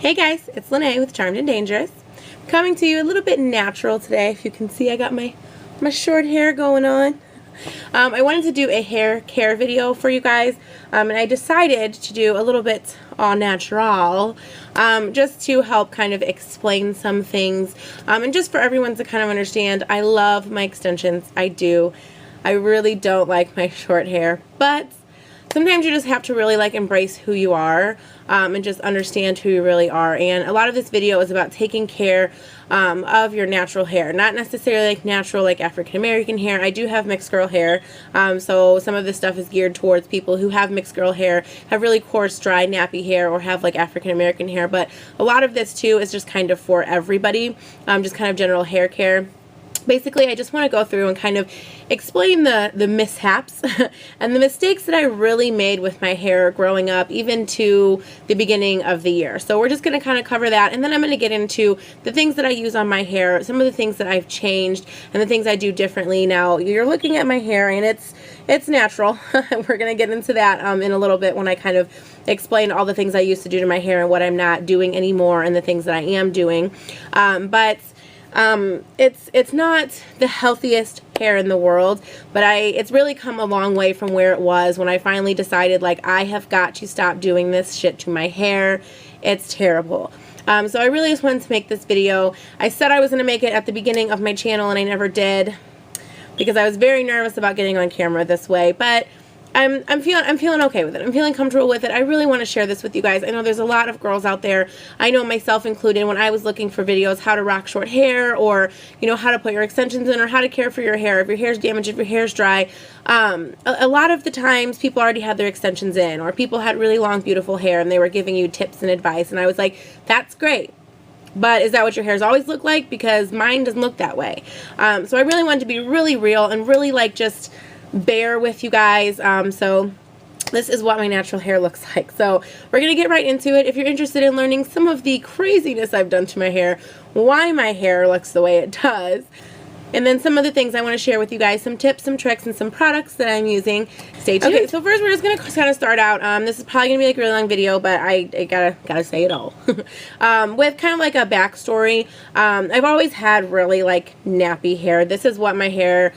Hey guys, it's Lene with Charmed and Dangerous. Coming to you a little bit natural today. If you can see, I got my short hair going on. I wanted to do a hair care video for you guys, and I decided to do a little bit all natural, just to help kind of explain some things, and just for everyone to kind of understand. I love my extensions. I do. I really don't like my short hair, but sometimes you just have to really like embrace who you are, and just understand who you really are. And a lot of this video is about taking care of your natural hair, not necessarily like natural like African American hair. I do have mixed girl hair, so some of this stuff is geared towards people who have mixed girl hair, have really coarse, dry, nappy hair, or have like African American hair. But a lot of this too is just kind of for everybody, just kind of general hair care. Basically, I just want to go through and kind of explain the mishaps and the mistakes that I really made with my hair growing up, even to the beginning of the year. So we're just going to kind of cover that, and then I'm going to get into the things that I use on my hair, some of the things that I've changed, and the things I do differently. Now, you're looking at my hair, and it's natural. We're going to get into that in a little bit when I kind of explain all the things I used to do to my hair and what I'm not doing anymore and the things that I am doing. It's not the healthiest hair in the world, but it's really come a long way from where it was when I finally decided, like, I have got to stop doing this shit to my hair. It's terrible. So I really just wanted to make this video. I said I was going to make it at the beginning of my channel, and I never did because I was very nervous about getting on camera this way, but I'm feeling okay with it. I'm feeling comfortable with it. I really want to share this with you guys. I know there's a lot of girls out there, I know myself included, when I was looking for videos, how to rock short hair, or, you know, how to put your extensions in, or how to care for your hair, if your hair's damaged, if your hair's dry. A lot of the times people already had their extensions in, or people had really long, beautiful hair, and they were giving you tips and advice, and I was like, that's great. But is that what your hair's always looked like? Because mine doesn't look that way. So I really wanted to be really real and really like just bear with you guys. So this is what my natural hair looks like. So we're going to get right into it. If you're interested in learning some of the craziness I've done to my hair, why my hair looks the way it does, and then some of the things I want to share with you guys, some tips, some tricks, and some products that I'm using. Stay tuned. Okay, so first we're just going to kind of start out. This is probably going to be like a really long video, but I gotta say it all. With kind of like a backstory, I've always had really like nappy hair. This is what my hair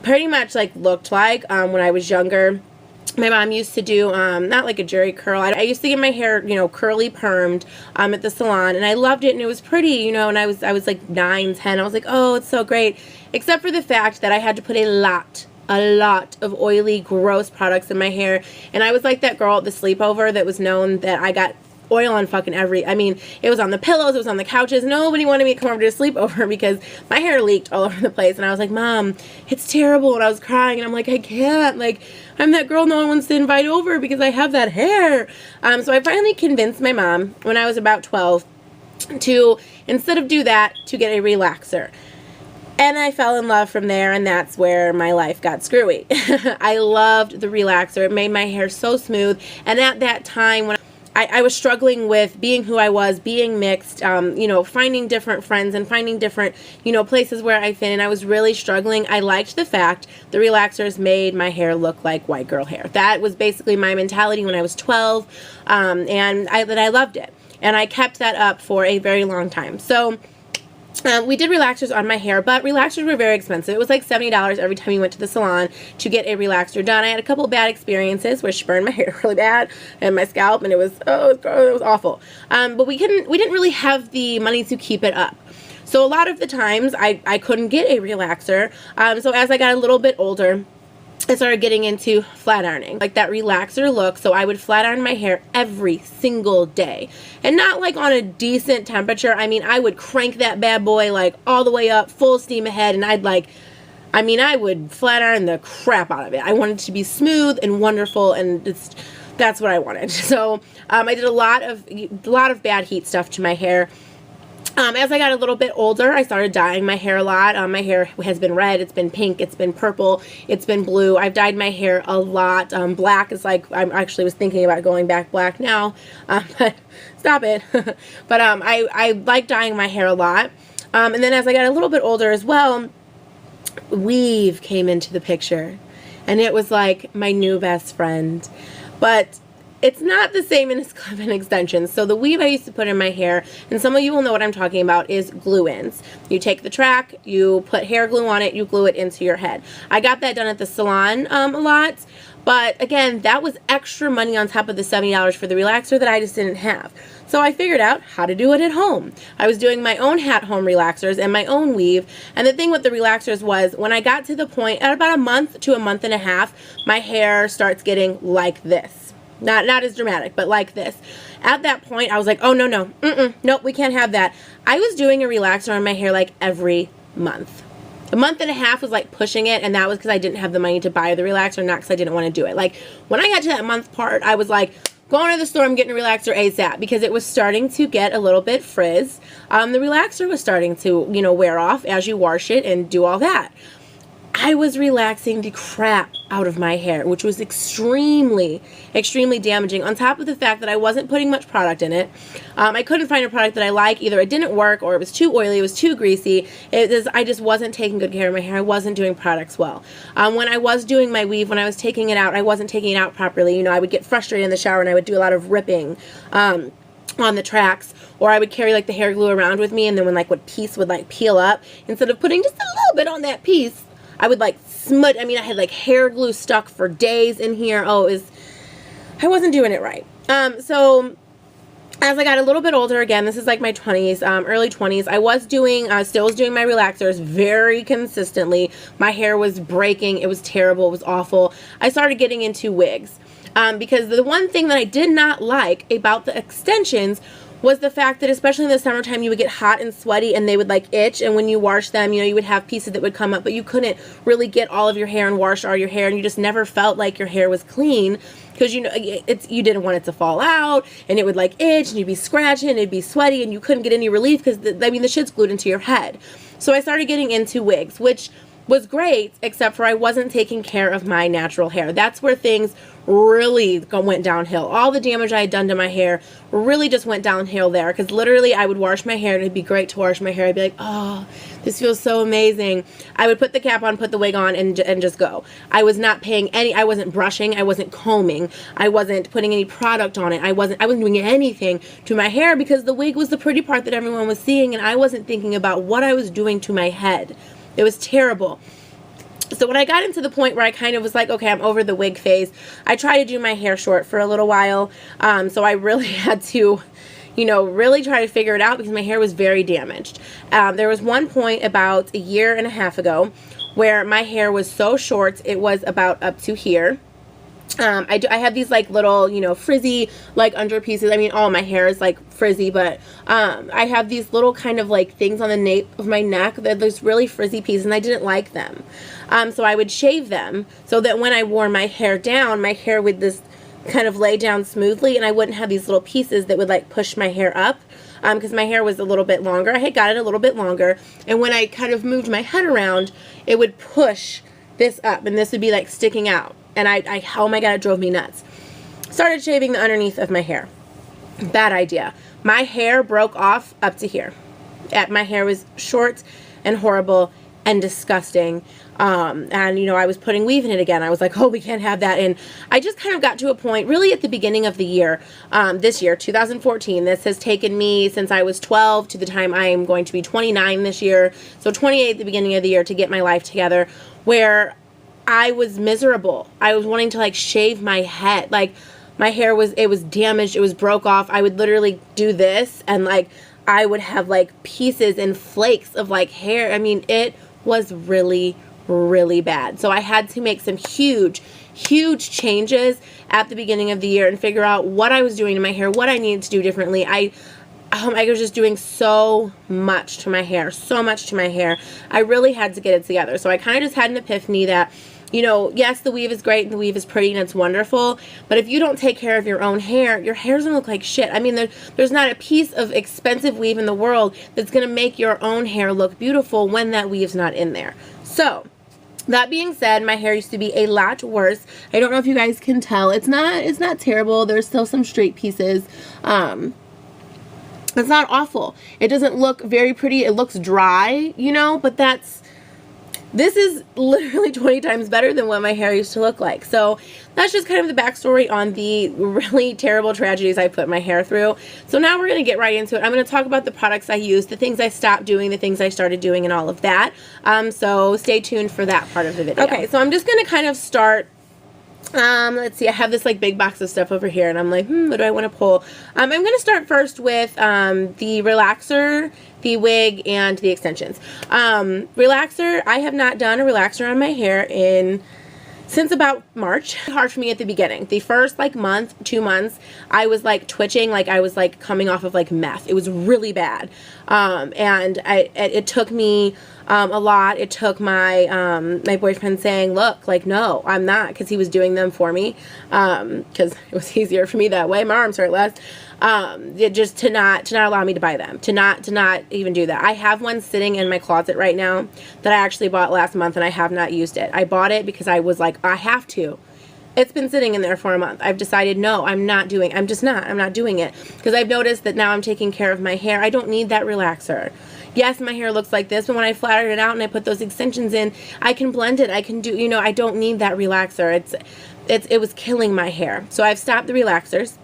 pretty much like looked like when I was younger. My mom used to do not like a jerry curl. I used to get my hair, you know, curly permed at the salon, and I loved it, and it was pretty, you know, and I was like 9, 10. I was like, oh, it's so great, except for the fact that I had to put a lot of oily, gross products in my hair. And I was like that girl at the sleepover that was known that I got oil on fucking I mean, it was on the pillows, it was on the couches. Nobody wanted me to come over to a sleepover because my hair leaked all over the place. And I was like, Mom, it's terrible. And I was crying, and I'm like, I can't. Like, I'm that girl no one wants to invite over because I have that hair. So I finally convinced my mom when I was about 12 to, instead of do that, to get a relaxer. And I fell in love from there, and that's where my life got screwy. I loved the relaxer. It made my hair so smooth. And at that time, when I was struggling with being who I was, being mixed, you know, finding different friends and finding different, you know, places where I fit, and I was really struggling. I liked the fact the relaxers made my hair look like white girl hair. That was basically my mentality when I was 12, and I loved it. And I kept that up for a very long time. So we did relaxers on my hair, but relaxers were very expensive. It was like $70 every time you went to the salon to get a relaxer done. I had a couple bad experiences which burned my hair really bad and my scalp, and it was awful. But we didn't really have the money to keep it up. So a lot of the times I couldn't get a relaxer. So as I got a little bit older, I started getting into flat ironing, like that relaxer look. So I would flat iron my hair every single day, and not like on a decent temperature. I mean, I would crank that bad boy like all the way up, full steam ahead, and I would flat iron the crap out of it. I wanted it to be smooth and wonderful, and that's what I wanted. So I did a lot of bad heat stuff to my hair. As I got a little bit older, I started dyeing my hair a lot. My hair has been red, it's been pink, it's been purple, it's been blue. I've dyed my hair a lot. Black is like, I actually was thinking about going back black now, but stop it. But I like dyeing my hair a lot. And then as I got a little bit older as well, weave came into the picture, and it was like my new best friend. But it's not the same as clip-in extensions. So the weave I used to put in my hair, and some of you will know what I'm talking about, is glue-ins. You take the track, you put hair glue on it, you glue it into your head. I got that done at the salon a lot, but again, that was extra money on top of the $70 for the relaxer that I just didn't have. So I figured out how to do it at home. I was doing my own at-home relaxers and my own weave, and the thing with the relaxers was when I got to the point, at about a month to a month and a half, my hair starts getting like this. Not as dramatic, but like this. At that point, I was like, oh, no, nope, we can't have that. I was doing a relaxer on my hair like every month. A month and a half was like pushing it, and that was because I didn't have the money to buy the relaxer, not because I didn't want to do it. Like, when I got to that month part, I was like, going to the store, I'm getting a relaxer ASAP, because it was starting to get a little bit frizz. The relaxer was starting to, you know, wear off as you wash it and do all that. I was relaxing the crap out of my hair, which was extremely damaging, on top of the fact that I wasn't putting much product in it. I couldn't find a product that I like. Either it didn't work, or it was too oily, it was too greasy. I just wasn't taking good care of my hair. I wasn't doing products well. When I was doing my weave, when I was taking it out, I wasn't taking it out properly. You know, I would get frustrated in the shower, and I would do a lot of ripping on the tracks, or I would carry like the hair glue around with me, and then when like what piece would like peel up, instead of putting just a little bit on that piece, I would like smudge. I mean, I had like hair glue stuck for days in here. Oh, I wasn't doing it right. So as I got a little bit older, again, this is like my 20s, early 20s, I was doing, still was doing my relaxers very consistently. My hair was breaking. It was terrible. It was awful. I started getting into wigs, because the one thing that I did not like about the extensions was the fact that, especially in the summertime, you would get hot and sweaty, and they would like itch, and when you wash them, you know, you would have pieces that would come up, but you couldn't really get all of your hair and wash all your hair, and you just never felt like your hair was clean, because, you know, you didn't want it to fall out, and it would like itch, and you'd be scratching, and it'd be sweaty, and you couldn't get any relief, because the shit's glued into your head. So I started getting into wigs, which was great, except for I wasn't taking care of my natural hair. That's where things really went downhill. All the damage I had done to my hair really just went downhill there, because literally I would wash my hair, and it'd be great to wash my hair. I'd be like, oh, this feels so amazing. I would put the cap on, put the wig on, and just go. I was not paying any, I wasn't brushing, I wasn't combing, I wasn't putting any product on it, I wasn't doing anything to my hair, because the wig was the pretty part that everyone was seeing, and I wasn't thinking about what I was doing to my head. It was terrible. So when I got into the point where I kind of was like, okay, I'm over the wig phase, I tried to do my hair short for a little while. So I really had to, you know, really try to figure it out, because my hair was very damaged. There was one point about a year and a half ago where my hair was so short, it was about up to here. I have these like little, you know, frizzy like under pieces. I mean, all my hair is like frizzy, but I have these little kind of like things on the nape of my neck that there's really frizzy pieces, and I didn't like them. So I would shave them so that when I wore my hair down, my hair would just kind of lay down smoothly, and I wouldn't have these little pieces that would like push my hair up, because my hair was a little bit longer. I had got it a little bit longer, and when I kind of moved my head around, it would push this up, and this would be like sticking out. And oh my God, it drove me nuts. Started shaving the underneath of my hair. Bad idea. My hair broke off up to here. My hair was short and horrible and disgusting. And, you know, I was putting weave in it again. I was like, oh, we can't have that. And I just kind of got to a point, really at the beginning of the year, this year, 2014. This has taken me since I was 12 to the time I am going to be 29 this year. So 28 at the beginning of the year to get my life together, where I was miserable. I was wanting to like shave my head. Like my hair was damaged. It was broke off. I would literally do this, and like I would have like pieces and flakes of like hair. I mean, it was really, really bad. So I had to make some huge changes at the beginning of the year and figure out what I was doing to my hair, what I needed to do differently. I was just doing so much to my hair, I really had to get it together. So I kind of just had an epiphany that, you know, yes, the weave is great and the weave is pretty and it's wonderful, but if you don't take care of your own hair, your hair's gonna look like shit. I mean, there's not a piece of expensive weave in the world that's gonna make your own hair look beautiful when that weave's not in there. So that being said, my hair used to be a lot worse. I don't know if you guys can tell. It's not terrible. There's still some straight pieces. It's not awful. It doesn't look very pretty. It looks dry, you know, but that's this is literally 20 times better than what my hair used to look like. So that's just kind of the backstory on the really terrible tragedies I put my hair through. So now we're going to get right into it. I'm going to talk about the products I used, the things I stopped doing, the things I started doing, and all of that. So stay tuned for that part of the video. Okay, so I'm just going to kind of start. Let's see, I have this like big box of stuff over here, and I'm like, what do I want to pull? I'm going to start first with the relaxer, the wig, and the extensions. Relaxer, I have not done a relaxer on my hair since about March. Hard for me at the beginning. The first like month, 2 months, I was like twitching, like I was like coming off of like meth. It was really bad. And it took me a lot. It took my my boyfriend saying, look, like, no, I'm not, because he was doing them for me, because it was easier for me that way. My arms hurt less. Just to not allow me to buy them, to not even do that. I have one sitting in my closet right now that I actually bought last month, and I have not used it. I bought it because I was like, I have to. It's been sitting in there for a month. I've decided, no, I'm not doing it, because I've noticed that now I'm taking care of my hair. I don't need that relaxer. Yes, my hair looks like this, but when I flattered it out and I put those extensions in, I can blend it. I can do, you know, I don't need that relaxer. It was killing my hair. So I've stopped the relaxers.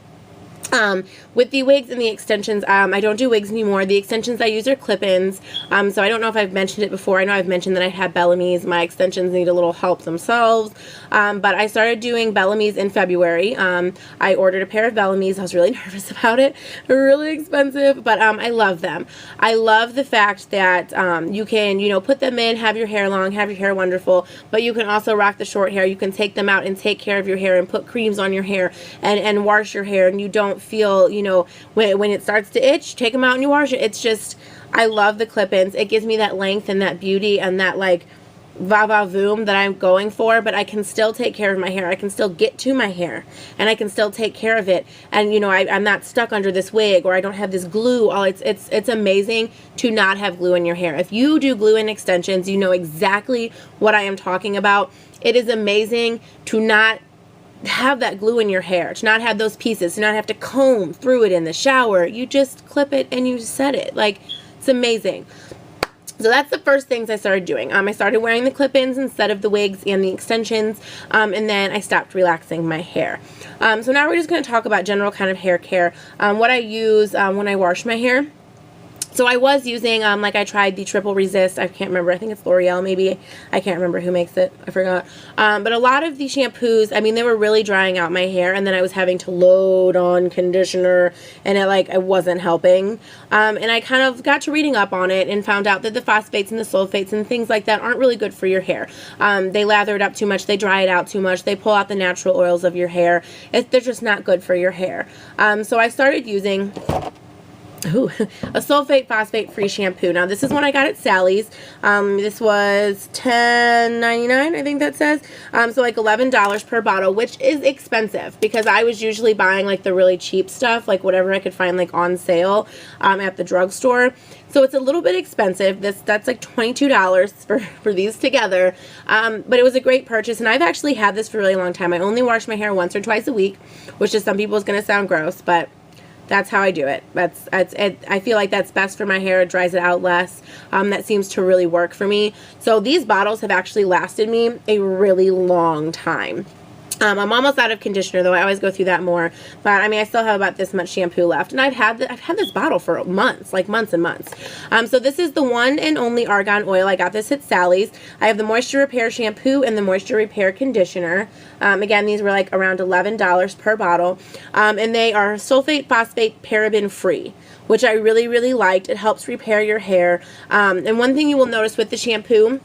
With the wigs and the extensions, I don't do wigs anymore. The extensions I use are clip-ins. So I don't know if I've mentioned it before. I know I've mentioned that I had Bellamy's. My extensions need a little help themselves. But I started doing Bellamy's in February. I ordered a pair of Bellamy's. I was really nervous about it. They're really expensive, but I love them. I love the fact that you can, you know, put them in, have your hair long, have your hair wonderful, but you can also rock the short hair. You can take them out and take care of your hair and put creams on your hair and wash your hair, and you don't feel, you know, when it starts to itch, take them out and you wash it. It's just, I love the clip-ins. It gives me that length and that beauty and that like va-va-voom that I'm going for, but I can still take care of my hair. I can still get to my hair, and I can still take care of it. And you know, I'm not stuck under this wig, or I don't have this glue. It's amazing to not have glue in your hair. If you do glue in extensions, you know exactly what I am talking about. It is amazing to not have that glue in your hair, to not have those pieces, to not have to comb through it in the shower. You just clip it and you set it. Like, it's amazing. So that's the first things I started doing. I started wearing the clip-ins instead of the wigs and the extensions, and then I stopped relaxing my hair. So now we're just going to talk about general kind of hair care, what I use when I wash my hair. So I was using, like I tried the Triple Resist. I can't remember. I think it's L'Oreal maybe. I can't remember who makes it. I forgot. But a lot of the shampoos, I mean, they were really drying out my hair. And then I was having to load on conditioner. And it wasn't helping. And I kind of got to reading up on it and found out that the phosphates and the sulfates and things like that aren't really good for your hair. They lather it up too much. They dry it out too much. They pull out the natural oils of your hair. They're just not good for your hair. So I started using a sulfate phosphate free shampoo. Now this is one I got at Sally's. This was $10.99, I think that says. So like $11 per bottle, which is expensive because I was usually buying like the really cheap stuff, like whatever I could find like on sale at the drugstore. So it's a little bit expensive. That's like $22 for these together. But it was a great purchase, and I've actually had this for a really long time. I only wash my hair once or twice a week, which to some people is going to sound gross, but that's how I do it. I feel like that's best for my hair. It dries it out less. That seems to really work for me. So these bottles have actually lasted me a really long time. I'm almost out of conditioner, though. I always go through that more. But, I mean, I still have about this much shampoo left. And I've had this bottle for months, like months and months. So this is the one and only argan oil. I got this at Sally's. I have the Moisture Repair shampoo and the Moisture Repair conditioner. Again, these were like around $11 per bottle. And they are sulfate, phosphate, paraben free, which I really, really liked. It helps repair your hair. And one thing you will notice with the shampoo,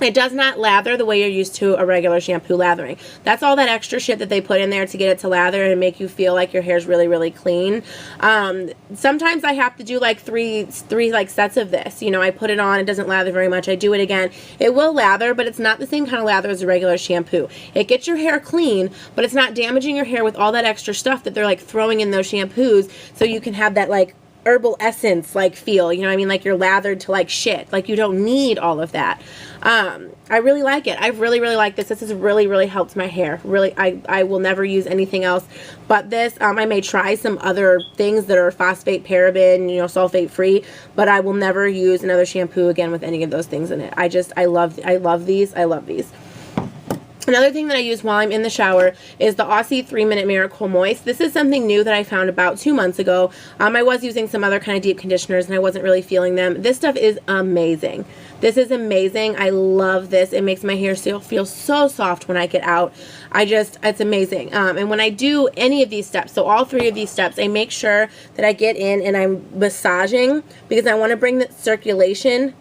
it does not lather the way you're used to a regular shampoo lathering. That's all that extra shit that they put in there to get it to lather and make you feel like your hair's really, really clean. Sometimes I have to do like three like sets of this. You know, I put it on, it doesn't lather very much. I do it again. It will lather, but it's not the same kind of lather as a regular shampoo. It gets your hair clean, but it's not damaging your hair with all that extra stuff that they're like throwing in those shampoos, so you can have that like herbal essence like feel, you know what I mean, like you're lathered to like shit. Like you don't need all of that. I really like it. I really, really like this. This has really, really helped my hair. Really, I will never use anything else but this. I may try some other things that are phosphate, paraben, you know, sulfate free, but I will never use another shampoo again with any of those things in it. I love these. I love these. Another thing that I use while I'm in the shower is the Aussie 3-Minute Miracle Moist. This is something new that I found about 2 months ago. I was using some other kind of deep conditioners and I wasn't really feeling them. This stuff is amazing. This is amazing. I love this. It makes my hair still feel so soft when I get out. It's amazing. And when I do any of these steps, so all 3 of these steps, I make sure that I get in and I'm massaging because I want to bring the circulation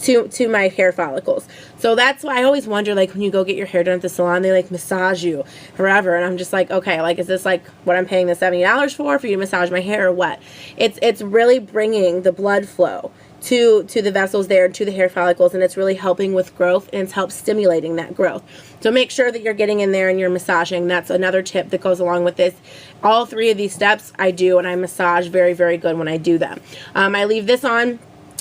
to my hair follicles. So that's why I always wonder, like, when you go get your hair done at the salon, they like massage you forever, and I'm just like, okay, like, is this like what I'm paying the $70 for you to massage my hair or what? It's really bringing the blood flow to the vessels there, to the hair follicles, and it's really helping with growth, and it's helped stimulating that growth. So make sure that you're getting in there and you're massaging. That's another tip that goes along with this. All 3 of these steps I do, and I massage very, very good when I do them. I leave this on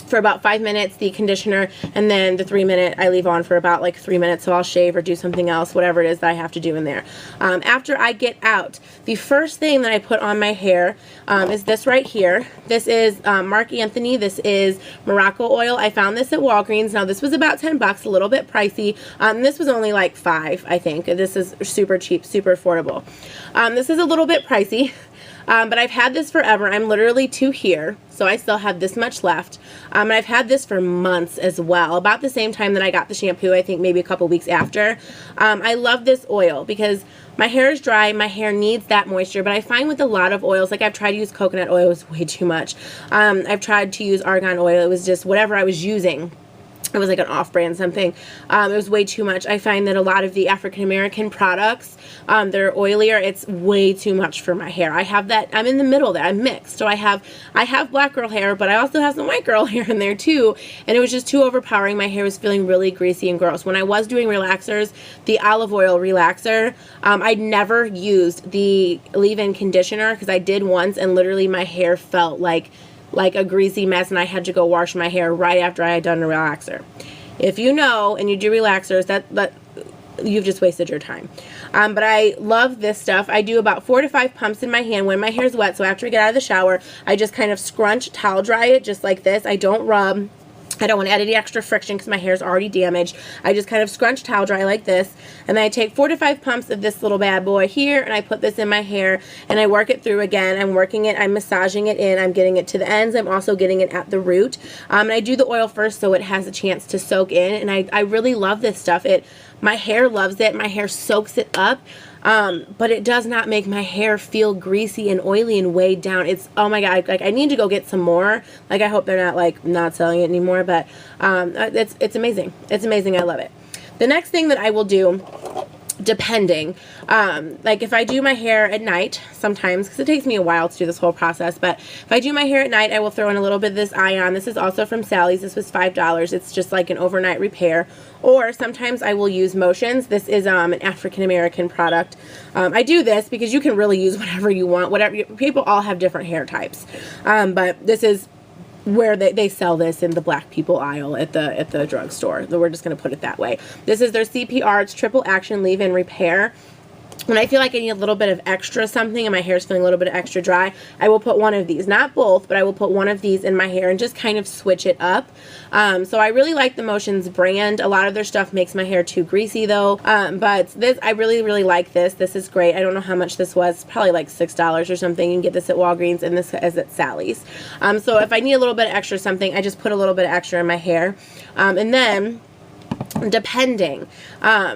for about 5 minutes, the conditioner, and then the 3-minute I leave on for about like 3 minutes, so I'll shave or do something else, whatever it is that I have to do in there. After I get out, the first thing that I put on my hair is this right here. This is Marc Anthony. This is Morocco oil. I found this at Walgreens. Now this was about 10 bucks, a little bit pricey. This was only like 5, I think. This is super cheap, super affordable. This is a little bit pricey. But I've had this forever. I'm literally to here, so I still have this much left. And I've had this for months as well, about the same time that I got the shampoo, I think maybe a couple weeks after. I love this oil because my hair is dry, my hair needs that moisture, but I find with a lot of oils, like I've tried to use coconut oil, it was way too much. I've tried to use argan oil, it was just whatever I was using. It was like an off-brand something. It was way too much. I find that a lot of the African-American products, they're oilier. It's way too much for my hair. I have that, I'm in the middle there. I'm mixed. So I have black girl hair, but I also have some white girl hair in there too. And it was just too overpowering. My hair was feeling really greasy and gross. When I was doing relaxers, the olive oil relaxer, I'd never used the leave-in conditioner because I did once and literally my hair felt like a greasy mess, and I had to go wash my hair right after I had done a relaxer. If you know and you do relaxers, that you've just wasted your time. But I love this stuff. I do about 4 to 5 pumps in my hand when my hair is wet. So after I get out of the shower, I just kind of scrunch, towel dry it just like this. I don't rub. I don't want to add any extra friction because my hair is already damaged. I just kind of scrunch towel dry like this, and then I take 4 to 5 pumps of this little bad boy here, and I put this in my hair, and I work it through again. I'm working it, I'm massaging it in, I'm getting it to the ends, I'm also getting it at the root. And I do the oil first so it has a chance to soak in, and I really love this stuff. My hair loves it, my hair soaks it up. But it does not make my hair feel greasy and oily and weighed down. It's, oh my god, like I need to go get some more. Like I hope they're not like not selling it anymore, but it's amazing. It's amazing. I love it. The next thing that I will do, depending, like if I do my hair at night sometimes, because it takes me a while to do this whole process, but if I do my hair at night, I will throw in a little bit of this ion. This is also from Sally's. This was $5. It's just like an overnight repair. Or sometimes I will use Motions. This is an African-American product. I do this because you can really use whatever you want. People all have different hair types, but this is where they sell this in the black people aisle at the drugstore. We're just going to put it that way. This is their CPR. It's triple action leave-in repair. When I feel like I need a little bit of extra something and my hair is feeling a little bit extra dry, I will put one of these. Not both, but I will put one of these in my hair and just kind of switch it up. So I really like the Motions brand. A lot of their stuff makes my hair too greasy though. But this, I really, really like this. This is great. I don't know how much this was. Probably like $6 or something. You can get this at Walgreens, and this is at Sally's. So if I need a little bit of extra something, I just put a little bit of extra in my hair. And then depending,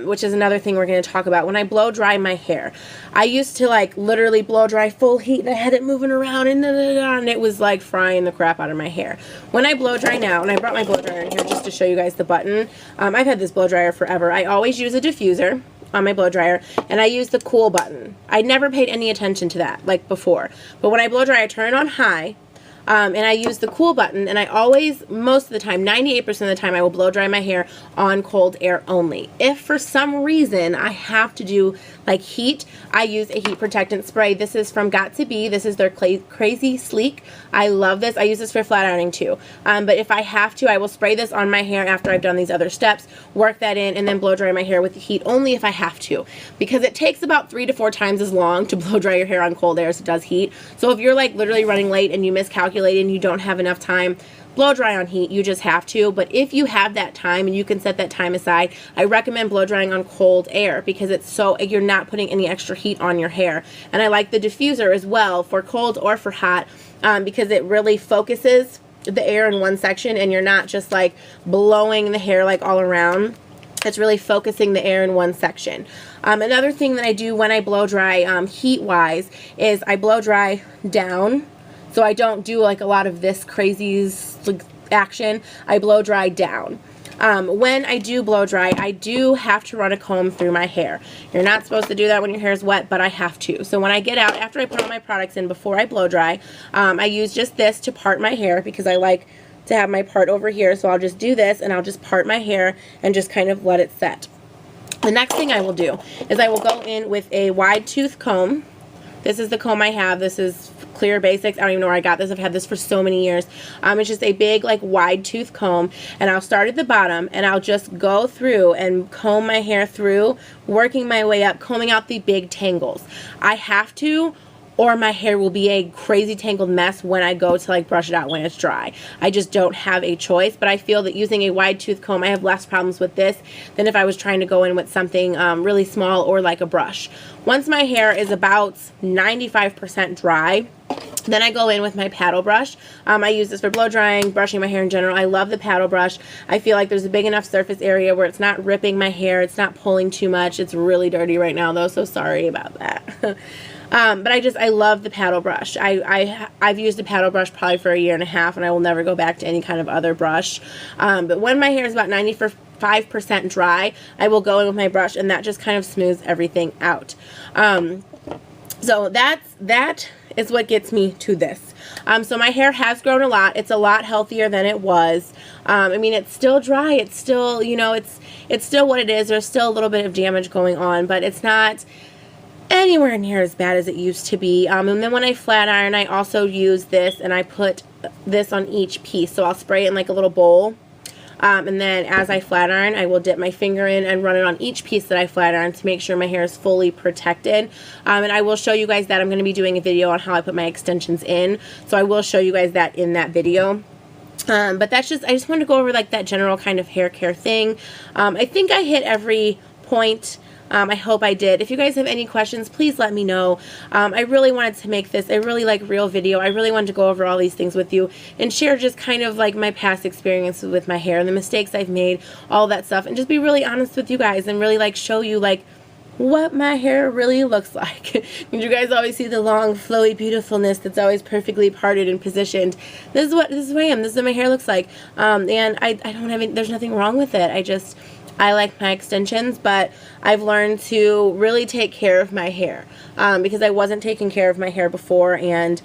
which is another thing we're going to talk about, when I blow dry my hair, I used to like literally blow dry full heat and I had it moving around and it was like frying the crap out of my hair. When I blow dry now, and I brought my blow dryer in here just to show you guys the button, I've had this blow dryer forever. I always use a diffuser on my blow dryer, and I use the cool button. I never paid any attention to that like before, but when I blow dry, I turn it on high. And I use the cool button, and I always, most of the time, 98% of the time, I will blow dry my hair on cold air only. If for some reason I have to do like heat, I use a heat protectant spray. This is from Got2b. This is their Crazy Sleek. I love this. I use this for flat ironing too. But if I have to, I will spray this on my hair after I've done these other steps, work that in, and then blow dry my hair with the heat only if I have to. Because it takes about 3 to 4 times as long to blow dry your hair on cold air as it does heat. So if you're like literally running late and you miscalculate and you don't have enough time, blow dry on heat. You just have to. But if you have that time and you can set that time aside, I recommend blow drying on cold air because it's so, you're not putting any extra heat on your hair. And I like the diffuser as well for cold or for hot because it really focuses the air in one section and you're not just like blowing the hair like all around. It's really focusing the air in one section. Another thing that I do when I blow dry heat wise is I blow dry down. So I don't do like a lot of this crazy action. I blow dry down. When I do blow dry, I do have to run a comb through my hair. You're not supposed to do that when your hair is wet, but I have to. So when I get out, after I put all my products in before I blow dry, I use just this to part my hair because I like to have my part over here. So I'll just do this and I'll just part my hair and just kind of let it set. The next thing I will do is I will go in with a wide tooth comb. This is the comb I have. This is Clear Basics. I don't even know where I got this. I've had this for so many years. It's just a big like wide tooth comb, and I'll start at the bottom and I'll just go through and comb my hair through, working my way up, combing out the big tangles. I have to, or my hair will be a crazy tangled mess when I go to like brush it out when it's dry. I just don't have a choice, but I feel that using a wide tooth comb, I have less problems with this than if I was trying to go in with something really small or like a brush. Once my hair is about 95% dry, then I go in with my paddle brush. I use this for blow drying, brushing my hair in general. I love the paddle brush. I feel like there's a big enough surface area where it's not ripping my hair, it's not pulling too much. It's really dirty right now though, so sorry about that. But I love the paddle brush. I've used the paddle brush probably for 1.5 years and I will never go back to any kind of other brush. But when my hair is about 95% dry, I will go in with my brush and that just kind of smooths everything out. So that is what gets me to this. So my hair has grown a lot. It's a lot healthier than it was. I mean, it's still dry. It's still, you know, it's still what it is. There's still a little bit of damage going on, but it's not anywhere near as bad as it used to be. And then when I flat iron, I also use this and I put this on each piece. So I'll spray it in like a little bowl. And then as I flat iron, I will dip my finger in and run it on each piece that I flat iron to make sure my hair is fully protected. And I will show you guys that. I'm going to be doing a video on how I put my extensions in. So I will show you guys that in that video. But that's just, I just wanted to go over like that general kind of hair care thing. I think I hit every point. I hope I did. If you guys have any questions, please let me know. I really wanted to make this a really like real video. I really wanted to go over all these things with you and share just kind of like my past experiences with my hair and the mistakes I've made, all that stuff, and just be really honest with you guys and really like show you like what my hair really looks like. You guys always see the long, flowy beautifulness that's always perfectly parted and positioned. This is who I am. This is what my hair looks like. And I don't have any, there's nothing wrong with it. I like my extensions, but I've learned to really take care of my hair because I wasn't taking care of my hair before, and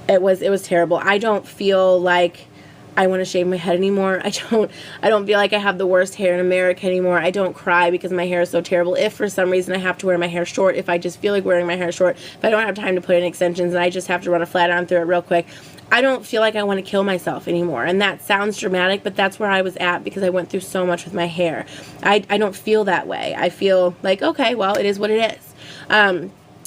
it was terrible. I don't feel like I want to shave my head anymore. I don't feel like I have the worst hair in America anymore. I don't cry because my hair is so terrible. If for some reason I have to wear my hair short, if I just feel like wearing my hair short, if I don't have time to put in extensions and I just have to run a flat iron through it real quick, I don't feel like I want to kill myself anymore. And that sounds dramatic, but that's where I was at because I went through so much with my hair. I don't feel that way. I feel like, okay, well, it is what it is.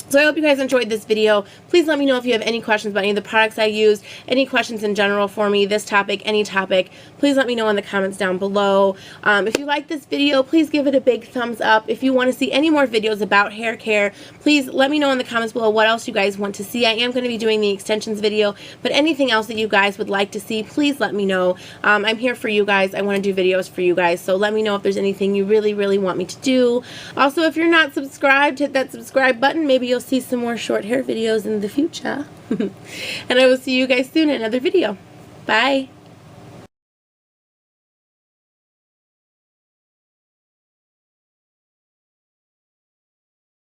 So I hope you guys enjoyed this video. Please let me know if you have any questions about any of the products I used, any questions in general for me, this topic, any topic. Please let me know in the comments down below. If you like this video, please give it a big thumbs up. If you want to see any more videos about hair care, please let me know in the comments below what else you guys want to see. I am going to be doing the extensions video, but anything else that you guys would like to see, please let me know. I'm here for you guys. I want to do videos for you guys, so let me know if there's anything you really, really want me to do. Also, if you're not subscribed, hit that subscribe button. Maybe you'll see some more short hair videos in the future. And I will see you guys soon in another video. Bye.